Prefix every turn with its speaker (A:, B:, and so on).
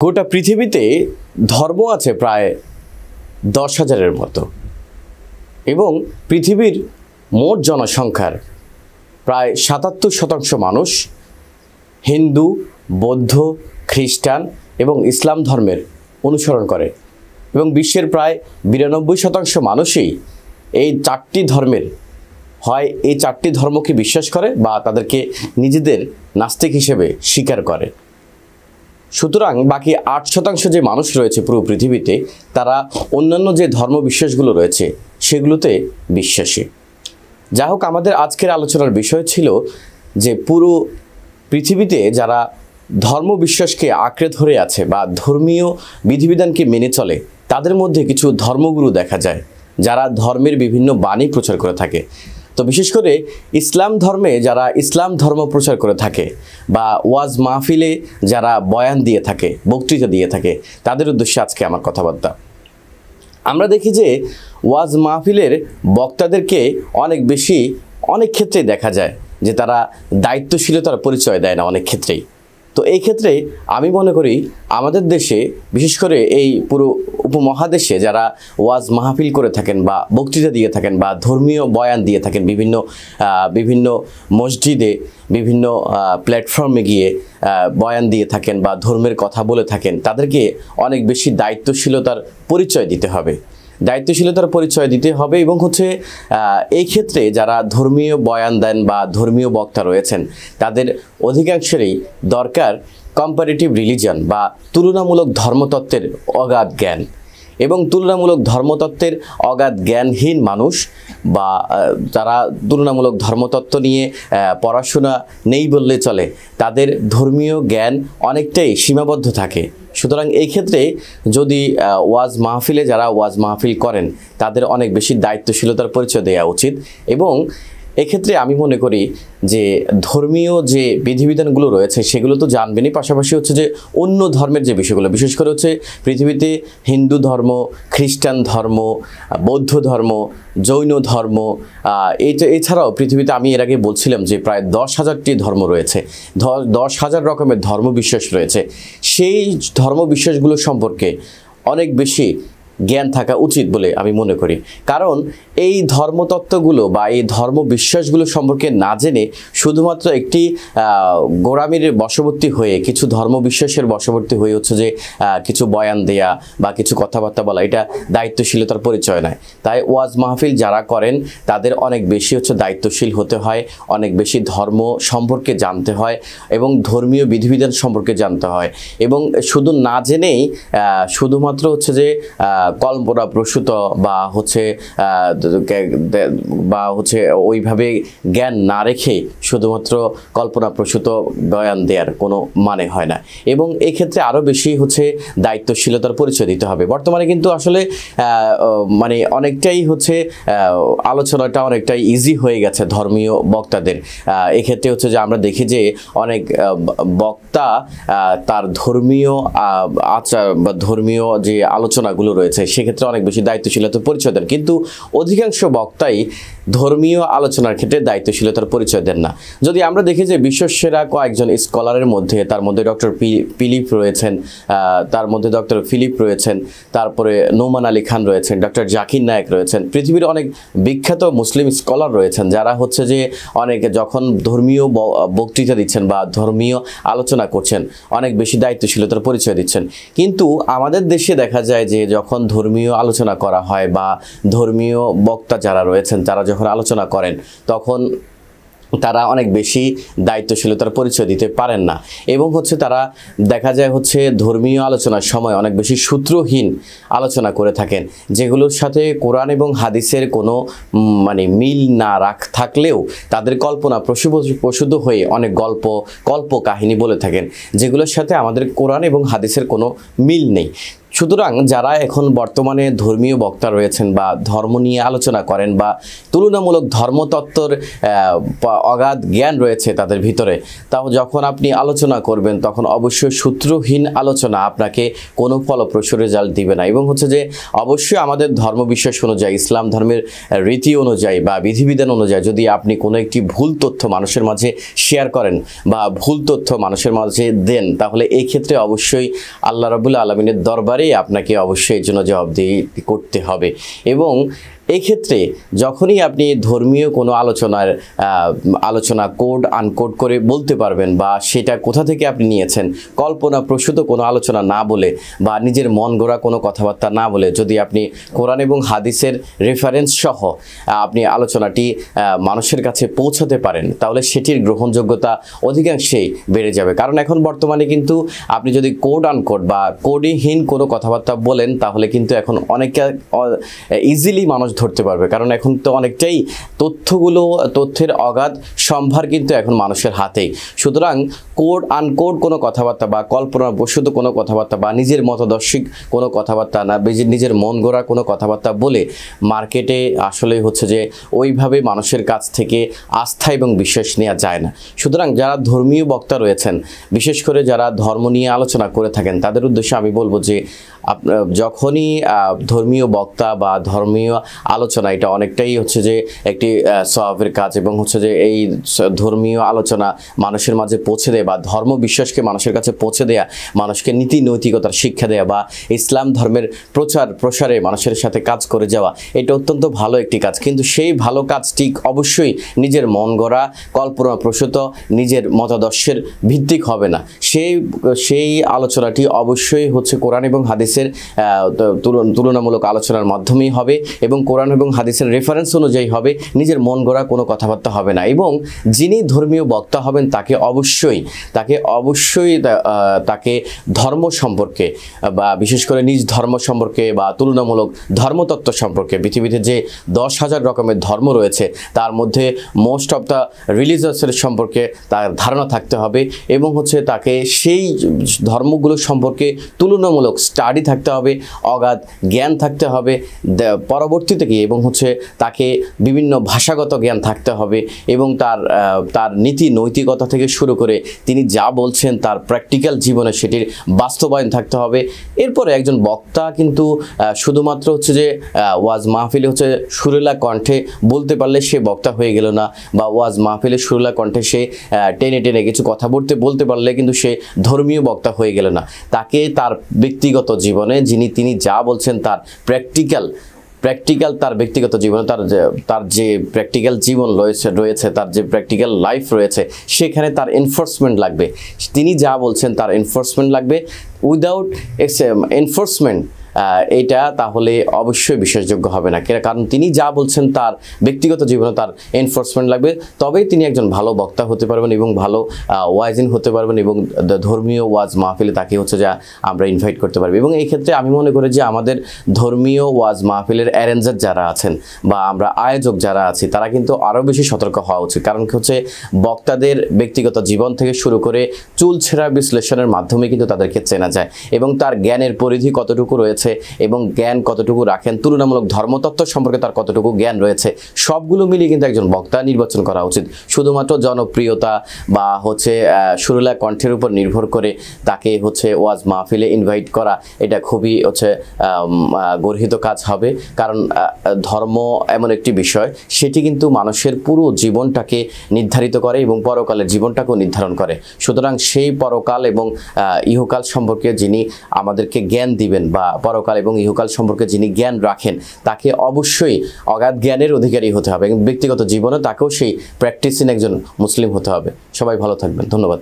A: গোটা পৃথিবীতে ধর্ম আছে প্রায় 10,000-এর মতো এবং পৃথিবীর মোট জনসংখ্যার প্রায় 77% মানুষ হিন্দু, বৌদ্ধ, খ্রিস্টান এবং ইসলাম ধর্মের অনুসরণ করে এবং বিশ্বের প্রায় 92% মানুষই এই চারটি ধর্মের হয় এই চারটি ধর্মকে বিশ্বাস করে বা তাদেরকে নিজেদের নাস্তিক হিসেবে স্বীকার করে। সুতরাং বাকি 8% যে মানুষ রয়েছে পুরো পৃথিবীতে তারা অন্যান্য যে ধর্ম বিশ্বাসগুলো রয়েছে সেগুলোতে বিশ্বাসী। যাই হোক, আমাদের আজকের আলোচনার বিষয় ছিল যে পুরো পৃথিবীতে যারা ধর্ম বিশ্বাসকে আঁকড়ে ধরে আছে বা ধর্মীয় বিধিবিধানকে মেনে চলে তাদের মধ্যে কিছু ধর্মগুরু দেখা যায় যারা ধর্মের বিভিন্ন বাণী প্রচার করে থাকে। তো বিশেষ করে ইসলাম ধর্মে যারা ইসলাম ধর্ম প্রচার করে থাকে বা ওয়াজ মাহফিলে যারা বয়ান দিয়ে থাকে, বক্তৃতা দিয়ে থাকে, তাদের উদ্দেশ্যে আজকে আমার কথাবার্তা। আমরা দেখি যে ওয়াজ মাহফিলের বক্তাদেরকে অনেক ক্ষেত্রে দেখা যায় যে তারা দায়িত্বশীলতার পরিচয় দেয় না অনেক ক্ষেত্রেই। তো এই ক্ষেত্রে আমি মনে করি আমাদের দেশে বিশেষ করে এই পুরো উপমহাদেশে যারা ওয়াজ মাহফিল করে থাকেন বা বক্তৃতা দিয়ে থাকেন বা ধর্মীয় বয়ান দিয়ে থাকেন বিভিন্ন মসজিদে বিভিন্ন প্ল্যাটফর্মে গিয়ে বয়ান দিয়ে থাকেন বা ধর্মের কথা বলে থাকেন, তাদেরকে অনেক বেশি দায়িত্বশীলতার পরিচয় দিতে হবে এবং এই ক্ষেত্রে যারা ধর্মীয় বয়ান দেন বা ধর্মীয় বক্তা রয়েছেন তাদের অধিকাংশেরই দরকার কম্পারেটিভ রিলিজন বা তুলনামূলক ধর্মতত্ত্বের অগাধ জ্ঞান। এবং তুলনামূলক ধর্মতত্ত্বের অগাধ জ্ঞানহীন মানুষ বা যারা তুলনামূলক ধর্মতত্ত্ব নিয়ে পড়াশোনা নেই বললে চলে, তাদের ধর্মীয় জ্ঞান অনেকটাই সীমাবদ্ধ থাকে। সুতরাং এই ক্ষেত্রে যদি ওয়াজ মাহফিলে যারা ওয়াজ মাহফিল করেন তাদের অনেক বেশি দায়িত্বশীলতার পরিচয় দেওয়া উচিত। এবং এক্ষেত্রে আমি মনে করি যে ধর্মীয় যে বিধিবিধানগুলো রয়েছে সেগুলো তো জানবেনই, পাশাপাশি যে অন্য ধর্মের যে বিষয়গুলো, বিশেষ করে পৃথিবীতে হিন্দু ধর্ম, খ্রিস্টান ধর্ম, বৌদ্ধ ধর্ম, জৈন ধর্ম, এছাড়াও পৃথিবীতে আমি এর আগে বলছিলাম যে প্রায় 10,000টি ধর্ম রয়েছে, 10,000 রকমের ধর্মবিশ্বাস রয়েছে। সেই ধর্মবিশ্বাসগুলো সম্পর্কে অনেক বেশি জ্ঞান থাকা উচিত বলে আমি মনে করি। কারণ এই ধর্মতত্ত্বগুলো বা এই ধর্মবিশ্বাসগুলো সম্পর্কে না জেনে শুধুমাত্র একটি গোঁড়ামির বশবর্তী হয়ে কিছু ধর্মবিশ্বাসের বশবর্তী হয়ে যে কিছু বয়ান দেয়া বা কিছু কথাবার্তা বলা, এটা দায়িত্বশীলতার পরিচয় নয়। তাই ওয়াজ মাহফিল যারা করেন তাদের অনেক বেশি দায়িত্বশীল হতে হয়, অনেক বেশি ধর্ম সম্পর্কে জানতে হয় এবং ধর্মীয় বিধিবিধান সম্পর্কে জানতে হয়। এবং শুধু না জেনেই শুধুমাত্র যে কল্পনা প্রসূত বা ওইভাবে জ্ঞান না রেখে শুধুমাত্র কল্পনা প্রসূত বয়ান দেওয়ার কোনো মানে হয় না। এবং এই ক্ষেত্রে আরও বেশি দায়িত্বশীলতার পরিচয় দিতে হবে। বর্তমানে কিন্তু আসলে অনেকটাই আলোচনাটা অনেকটাই ইজি হয়ে গেছে ধর্মীয় বক্তাদের। এক্ষেত্রে যে আমরা দেখি যে অনেক বক্তা তার ধর্মীয় আচার বা ধর্মীয় যে আলোচনাগুলো রয়েছে সেক্ষেত্রে অনেক বেশি দায়িত্বশীলতার পরিচয় দেন, কিন্তু অধিকাংশ বক্তাই ধর্মীয় আলোচনার ক্ষেত্রে দায়িত্বশীলতার পরিচয় দেন না। যদি আমরা দেখি যে বিশ্বসেরা কয়েকজন স্কলারের মধ্যে তার মধ্যে ডক্টর ফিলিপ রয়েছেন, তারপরে নোমান আলী খান রয়েছেন, ডক্টর জাকির নায়েক রয়েছেন, পৃথিবীর অনেক বিখ্যাত মুসলিম স্কলার রয়েছেন যারা যে অনেক যখন ধর্মীয় বক্তৃতা দিচ্ছেন বা ধর্মীয় আলোচনা করছেন অনেক বেশি দায়িত্বশীলতার পরিচয় দিচ্ছেন। কিন্তু আমাদের দেশে দেখা যায় যে যখন ধর্মীয় আলোচনা করা হয় বা ধর্মীয় বক্তা যারা রয়েছেন তারা যখন আলোচনা করেন তখন তারা অনেক বেশি দায়িত্বশীলতার পরিচয় দিতে পারেন না এবং তারা দেখা যায় ধর্মীয় আলোচনার সময় অনেক বেশি সূত্রহীন আলোচনা করে থাকেন, যেগুলোর সাথে কোরআন এবং হাদিসের কোনো মিল না থাকলেও তাদের কল্পনা প্রসূত হয়ে অনেক কল্প কাহিনী বলে থাকেন যেগুলোর সাথে আমাদের কোরআন এবং হাদিসের কোনো মিল নেই। সুতরাং যারা এখন বর্তমানে ধর্মীয় বক্তা রয়েছেন বা ধর্ম নিয়ে আলোচনা করেন বা তুলনামূলক ধর্মতত্ত্বর অগাধ জ্ঞান রয়েছে তাদের ভিতরে, তাও যখন আপনি আলোচনা করবেন তখন অবশ্যই সূত্রহীন আলোচনা আপনাকে কোনো ফলপ্রসূ রেজাল্ট দিবে না। এবং হচ্ছে যে অবশ্যই আমাদের ধর্মবিশ্বাস অনুযায়ী, ইসলাম ধর্মের রীতি অনুযায়ী বা বিধিবিধান অনুযায়ী যদি আপনি কোনো একটি ভুল তথ্য মানুষের মাঝে শেয়ার করেন বা ভুল তথ্য মানুষের মাঝে দেন, তাহলে এই ক্ষেত্রে অবশ্যই আল্লাহ রাব্বুল আলামিনের দরবারে আপনাকে অবশ্যই এর জন্য জবাবদিহি করতে হবে। এবং এই ক্ষেত্রে যখনই আপনি ধর্মীয় কোনো আলোচনা কোড আনকোড করে বলতে পারবেন বা সেটা কোথা থেকে আপনি নিয়েছেন, কল্পনাপ্রসূত কোনো আলোচনা না বলে বা নিজের মন গড়া কোনো কথাবার্তা না বলে যদি আপনি কোরআন এবং হাদিসের রেফারেন্স সহ আপনি আলোচনাটি মানুষের কাছে পৌঁছাতে পারেন, তাহলে সেটির গ্রহণযোগ্যতা অধিকাংশেই বেড়ে যাবে। কারণ এখন বর্তমানে কিন্তু আপনি যদি কোড আনকোড বা কোডহীন কোনো কথাবার্তা বলেন, তাহলে কিন্তু এখন অনেকটা ইজিলি মানুষ ধরতে পারবে। কারণ এখন তো অনেকটাই তথ্যের অগাধ সম্ভার কিন্তু এখন মানুষের হাতেই। সুতরাং কোড আনকোড কোনো কথাবার্তা বা কল্পনাপ্রসূত কোনো কথাবার্তা বা নিজের মতাদর্শিক কোনো কথাবার্তা না, নিজের মন গড়া কোনো কথাবার্তা বলে মার্কেটে আসলে হচ্ছে যে ওইভাবে মানুষের কাছ থেকে আস্থা এবং বিশ্বাস নেওয়া যায় না। সুতরাং যারা ধর্মীয় বক্তা রয়েছেন, বিশেষ করে যারা ধর্ম নিয়ে আলোচনা করে থাকেন, তাদের উদ্দেশ্যে আমি বলবো যে যখনই ধর্মীয় বক্তা বা ধর্মীয় আলোচনা, এটা অনেকটাই হচ্ছে যে একটি সওয়াবের কাজ এবং হচ্ছে যে এই ধর্মীয় আলোচনা মানুষের মাঝে পৌঁছে দেয়া বা ধর্ম বিশ্বাসকে মানুষের কাছে পৌঁছে দেয়া, মানুষকে নীতি নৈতিকতার শিক্ষা দেয়া বা ইসলাম ধর্মের প্রসারে মানুষের সাথে কাজ করে যাওয়া, এটা অত্যন্ত ভালো একটি কাজ। কিন্তু সেই ভালো কাজটি অবশ্যই নিজের মন গড়া কল্পনাপ্রসূত নিজের মতাদর্শের ভিত্তিক হবে না। সেই আলোচনাটি অবশ্যই হচ্ছে কোরআন এবং হাদিসের তুলনামূলক আলোচনার মাধ্যমেই হবে এবং কোরআন এবং হাদিসের রেফারেন্স অনুযায়ী হবে, নিজের মন গড়া কোনো কথাবার্তা হবে না। এবং যিনি ধর্মীয় বক্তা হবেন তাকে অবশ্যই ধর্ম সম্পর্কে বা বিশেষ করে নিজ ধর্ম সম্পর্কে বা তুলনামূলক ধর্মতত্ত্ব সম্পর্কে, পৃথিবীতে যে 10,000 রকমের ধর্ম রয়েছে তার মধ্যে মোস্ট অফ দ্য রিলিজিয়াসের সম্পর্কে তার ধারণা থাকতে হবে এবং হচ্ছে তাকে সেই ধর্মগুলো সম্পর্কে তুলনামূলক স্টাডি থাকতে হবে, অগাধ জ্ঞান থাকতে হবে পরবর্তীতে গিয়ে, এবং হচ্ছে তাকে বিভিন্ন ভাষাগত জ্ঞান থাকতে হবে এবং তার নীতি নৈতিকতা থেকে শুরু করে তিনি যা বলছেন তার প্র্যাকটিক্যাল জীবনে সেটির বাস্তবায়ন থাকতে হবে। এরপরে একজন বক্তা কিন্তু শুধুমাত্র হচ্ছে যে ওয়াজ মাহফিলে হচ্ছে সুরেলা কণ্ঠে বলতে পারলে সে বক্তা হয়ে গেল না, বা ওয়াজ মাহফিলে সুরেলা কণ্ঠে সে টেনে কিছু কথা বলতে পারলে কিন্তু সে ধর্মীয় বক্তা হয়ে গেল না। তাকে তার ব্যক্তিগত জীবনে তিনি যা বলছেন তার প্র্যাকটিক্যাল তার ব্যক্তিগত জীবনে তার যে প্র্যাকটিক্যাল জীবন রয়েছে তার যে প্র্যাকটিক্যাল লাইফ রয়েছে, সেখানে তার এনফোর্সমেন্ট লাগবে। তিনি যা বলছেন তার এনফোর্সমেন্ট লাগবে। উইদাউট এনফোর্সমেন্ট এটা তাহলে অবশ্যই বিশ্বাসযোগ্য হবে না, কারণ তিনি যা বলছেন তার ব্যক্তিগত জীবনে তার এনফোর্সমেন্ট লাগবে, তবেই তিনি একজন ভালো বক্তা হতে পারবেন এবং ভালো ওয়াইজিন হতে পারবেন এবং ধর্মীয় ওয়াজ মাহফিলে তাকে হচ্ছে যা আমরা ইনভাইট করতে পারবো। এবং এই ক্ষেত্রে আমি মনে করি যে আমাদের ধর্মীয় ওয়াজ মাহফিলের অ্যারেঞ্জার যারা আছেন বা আমরা আয়োজক যারা আছি তারা কিন্তু আরও বেশি সতর্ক হওয়া উচিত। কারণ হচ্ছে বক্তাদের ব্যক্তিগত জীবন থেকে শুরু করে চুলছেঁড়া বিশ্লেষণের মাধ্যমে কিন্তু তাদেরকে চেনা যায় এবং তার জ্ঞানের পরিধি কতটুকু রয়েছে এবং জ্ঞান কতটুকু রাখেন, তুলনামূলক ধর্মতত্ত্ব সম্পর্কে তার কতটুকু জ্ঞান রয়েছে, সবগুলো মিলিয়ে কিন্তু একজন বক্তা নির্বাচন করা উচিত। শুধুমাত্র জনপ্রিয়তা বা হচ্ছে সুরেলা কণ্ঠের উপর নির্ভর করে তাকে হচ্ছে ওয়াজ মাহফিলে ইনভাইট করা, এটা খুবই হচ্ছে গর্হিত কাজ হবে। কারণ ধর্ম এমন একটি বিষয়, সেটি কিন্তু মানুষের পুরো জীবনটাকে নির্ধারিত করে এবং পরকালের জীবনটাকেও নির্ধারণ করে। সুতরাং সেই পরকাল এবং ইহকাল সম্পর্কে যিনি আমাদেরকে জ্ঞান দিবেন বা পরকাল এবং ইহকাল সম্পর্কে যিনি জ্ঞান রাখেন, তাকে অবশ্যই অগাধ জ্ঞানের অধিকারী হতে হবে এবং ব্যক্তিগত জীবনে তাকেও সেই প্র্যাকটিসিং একজন মুসলিম হতে হবে। সবাই ভালো থাকবেন, ধন্যবাদ।